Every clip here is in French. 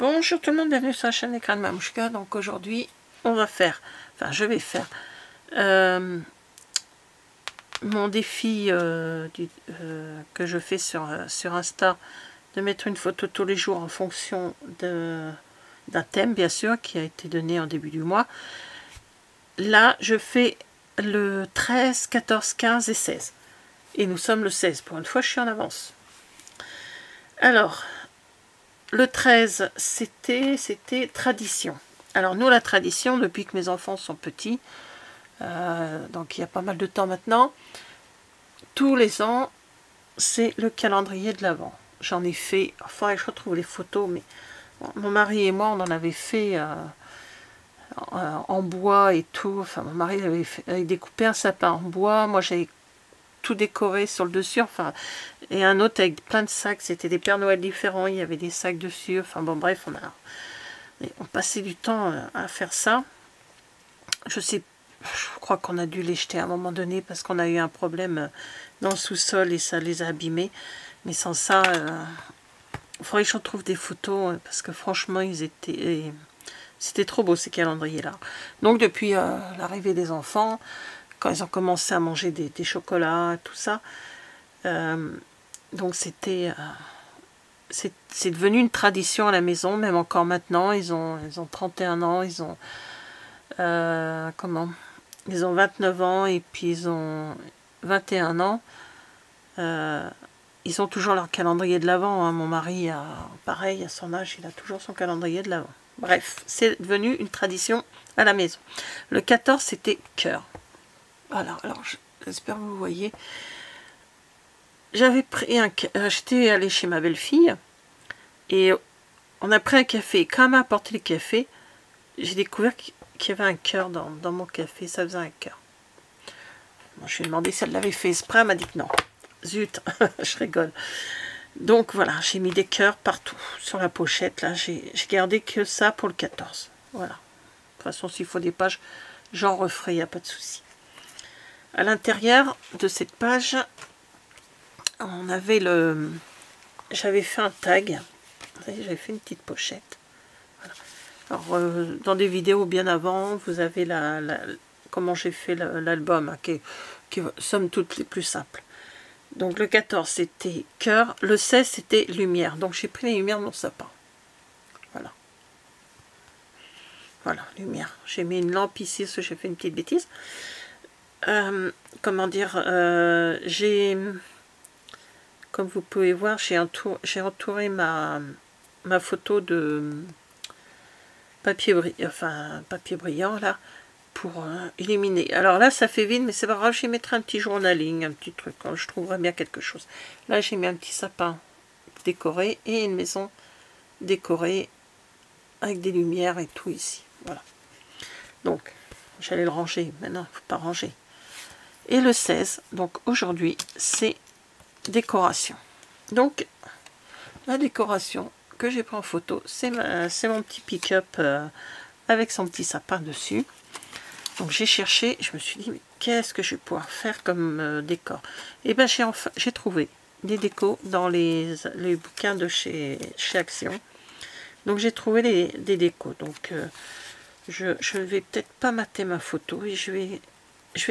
Bonjour tout le monde, bienvenue sur la chaîne Écran de Mamouchka. Donc aujourd'hui, on va faire, enfin je vais faire mon défi que je fais sur Insta, de mettre une photo tous les jours en fonction d'un thème, bien sûr, qui a été donné en début du mois. Là, je fais le 13, 14, 15 et 16. Et nous sommes le 16. Pour une fois, je suis en avance. Alors, le 13, c'était tradition. Alors nous, la tradition, depuis que mes enfants sont petits, donc il y a pas mal de temps maintenant, tous les ans, c'est le calendrier de l'Avent. J'en ai fait, enfin je retrouve les photos, mais bon, mon mari et moi, on en avait fait en bois et tout. Enfin, mon mari avait découpé un sapin en bois, moi j'avais tout décoré sur le dessus, enfin, et un autre avec plein de sacs, c'était des Pères Noël différents, il y avait des sacs dessus, enfin bon bref, on passait du temps à faire ça. Je crois qu'on a dû les jeter à un moment donné parce qu'on a eu un problème dans le sous-sol et ça les a abîmés, mais sans ça, il faudrait que je retrouve des photos parce que franchement, c'était trop beau ces calendriers-là. Donc depuis l'arrivée des enfants, quand ils ont commencé à manger des chocolats, tout ça, donc c'est devenu une tradition à la maison, même encore maintenant. Ils ont 31 ans, ils ont ils ont 29 ans et puis ils ont 21 ans. Ils ont toujours leur calendrier de l'Avent, hein. Mon mari, pareil, à son âge, il a toujours son calendrier de l'Avent. Bref, c'est devenu une tradition à la maison. Le 14, c'était cœur. Voilà, alors j'espère que vous voyez. J'avais pris j'étais allée chez ma belle-fille et on a pris un café. Quand elle m'a apporté le café, j'ai découvert qu'il y avait un cœur dans mon café. Ça faisait un cœur. Bon, je lui ai demandé si elle l'avait fait exprès. Elle m'a dit que non. Zut, je rigole. Donc voilà, j'ai mis des cœurs partout sur la pochette. Là, j'ai gardé que ça pour le 14. Voilà. De toute façon, s'il faut des pages, j'en referai, il n'y a pas de souci. À l'intérieur de cette page, on avait j'avais fait un tag. J'avais fait une petite pochette. Voilà. Alors, dans des vidéos bien avant, vous avez comment j'ai fait l'album, hein, qui est somme toute les plus simples. Donc le 14, c'était cœur. Le 16, c'était lumière. Donc j'ai pris les lumières de mon sapin. Voilà. Voilà, lumière. J'ai mis une lampe ici, parce que j'ai fait une petite bêtise. Comment dire, comme vous pouvez voir, j'ai entouré ma photo de papier brillant là pour illuminer. Alors là, ça fait vide, mais c'est pas grave, j'y mettrai un petit journaling, un petit truc, quand je trouverai bien quelque chose. Là, j'ai mis un petit sapin décoré et une maison décorée avec des lumières et tout ici. Voilà. Donc, j'allais le ranger. Maintenant, il ne faut pas ranger. Et le 16, donc aujourd'hui, c'est décoration. Donc, la décoration que j'ai pris en photo, c'est mon petit pick-up avec son petit sapin dessus. Donc j'ai cherché, je me suis dit, mais qu'est-ce que je vais pouvoir faire comme décor? Et bien j'ai trouvé des décos dans les bouquins de chez Action. Donc j'ai trouvé des décos. Donc je ne vais peut-être pas mater ma photo et je vais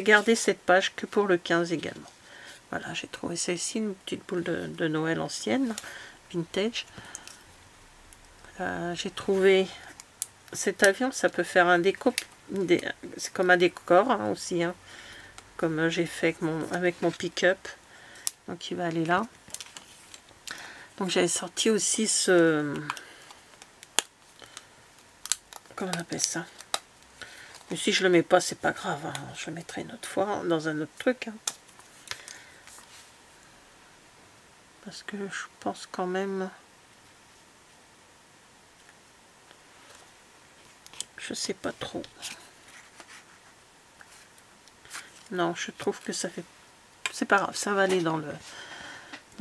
garder cette page que pour le 15 également. Voilà, j'ai trouvé celle-ci, une petite boule de Noël ancienne, vintage. J'ai trouvé cet avion, ça peut faire un déco, c'est comme un décor hein, aussi, hein, comme j'ai fait avec mon pick-up. Donc il va aller là. Donc j'avais sorti aussi comment on appelle ça? Mais si je le mets pas, c'est pas grave, hein, je le mettrai une autre fois dans un autre truc. Hein. Parce que je pense quand même... Je sais pas trop. Non, je trouve que ça fait... C'est pas grave, ça va aller dans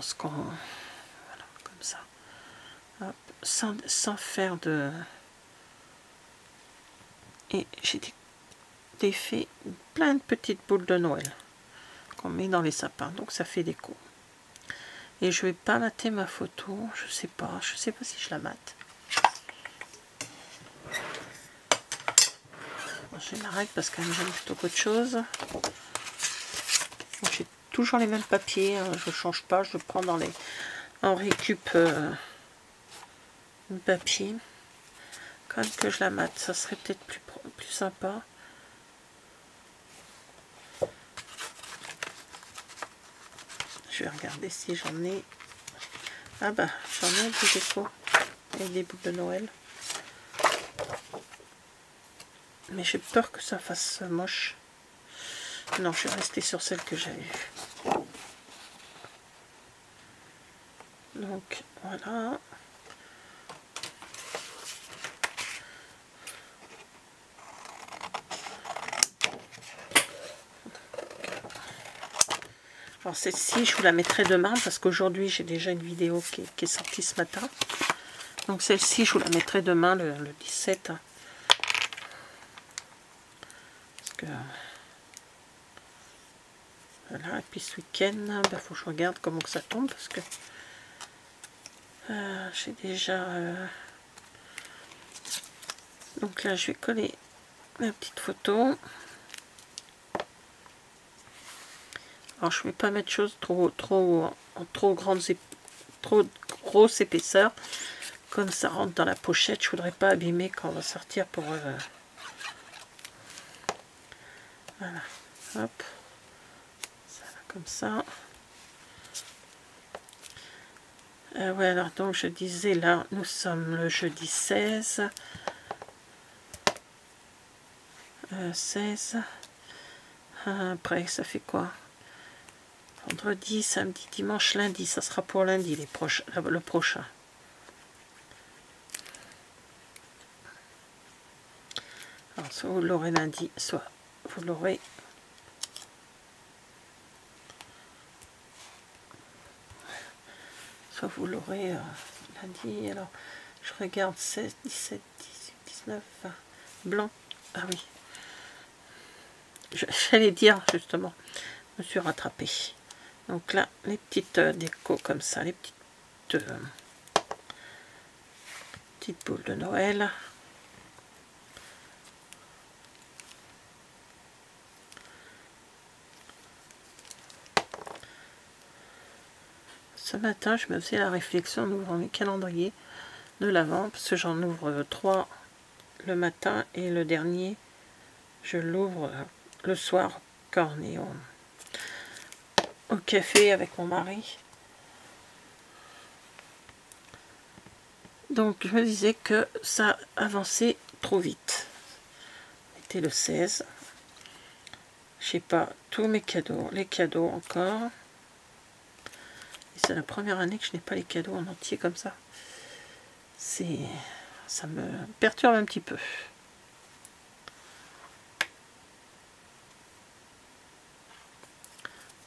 ce qu'on... Voilà, comme ça. Hop, sans faire de... Et j'ai fait plein de petites boules de Noël qu'on met dans les sapins. Donc ça fait déco. Et je vais pas mater ma photo. Je sais pas si je la mate. J'ai la règle parce qu'elle me gêne plutôt qu'autre chose. J'ai toujours les mêmes papiers, hein, je ne change pas, je prends dans les en récup le papier. Quand même que je la mate, ça serait peut-être plus sympa. Je vais regarder si j'en ai. Ah bah j'en ai des défauts et des boules de Noël. Mais j'ai peur que ça fasse moche. Non, je vais rester sur celle que j'ai eue. Donc voilà. Alors celle-ci, je vous la mettrai demain parce qu'aujourd'hui j'ai déjà une vidéo qui est sortie ce matin. Donc celle-ci, je vous la mettrai demain, le 17. Parce que voilà, et puis ce week-end, il faut que je regarde comment que ça tombe parce que j'ai déjà. Donc là, je vais coller la petite photo. Alors je ne vais pas mettre chose trop grosse épaisseur. Comme ça rentre dans la pochette, je voudrais pas abîmer quand on va sortir pour voilà, hop, ça va comme ça. Ouais, alors donc je disais là, nous sommes le jeudi 16. 16. Après, ça fait quoi? Vendredi, samedi, dimanche, lundi. Ça sera pour lundi le prochain. Alors, soit vous l'aurez lundi, soit vous l'aurez lundi. Alors, je regarde 16, 17, 18, 19, 20. Blanc. Ah oui. J'allais dire, justement. Je me suis rattrapée. Donc là, les petites décos comme ça, les petites boules de Noël. Ce matin, je me faisais la réflexion en ouvrant mes calendriers de l'Avent, parce que j'en ouvre 3 le matin et le dernier, je l'ouvre le soir quand on est au café avec mon mari. Donc je me disais que ça avançait trop vite. C'était le 16. Je sais pas, tous mes cadeaux, les cadeaux encore. Et c'est la première année que je n'ai pas les cadeaux en entier comme ça. Ça me perturbe un petit peu.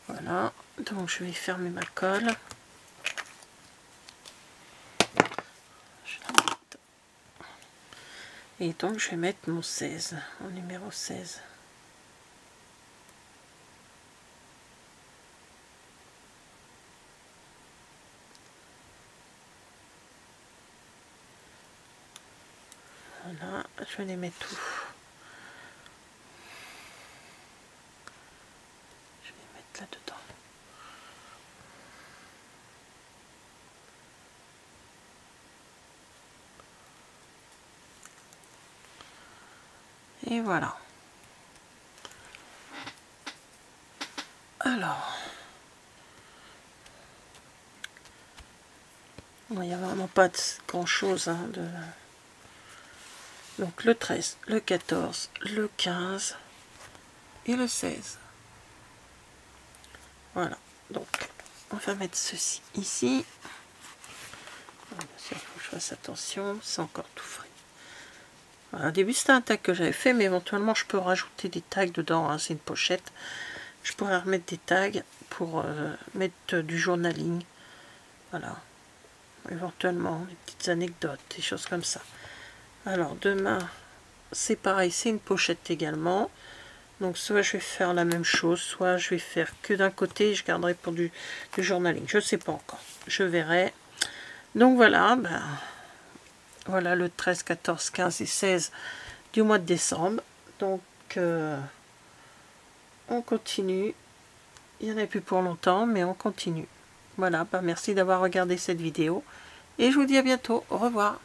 Voilà, donc je vais fermer ma colle. Et donc je vais mettre mon 16, mon numéro 16. Voilà, je vais les mettre tout. Je vais les mettre là-dedans. Et voilà. Alors, il n'y a vraiment pas grand chose de... Donc le 13, le 14, le 15 et le 16. Voilà, donc on va mettre ceci ici. Bien sûr, il faut que je fasse attention, c'est encore tout frais. Voilà, au début c'était un tag que j'avais fait, mais éventuellement je peux rajouter des tags dedans, hein, c'est une pochette. Je pourrais remettre des tags pour mettre du journaling. Voilà, éventuellement des petites anecdotes, des choses comme ça. Alors demain, c'est pareil, c'est une pochette également. Donc soit je vais faire la même chose, soit je vais faire que d'un côté, je garderai pour du journaling. Je ne sais pas encore, je verrai. Donc voilà, voilà le 13, 14, 15 et 16 du mois de décembre. Donc, on continue. Il n'y en a plus pour longtemps, mais on continue. Voilà, bah merci d'avoir regardé cette vidéo. Et je vous dis à bientôt. Au revoir.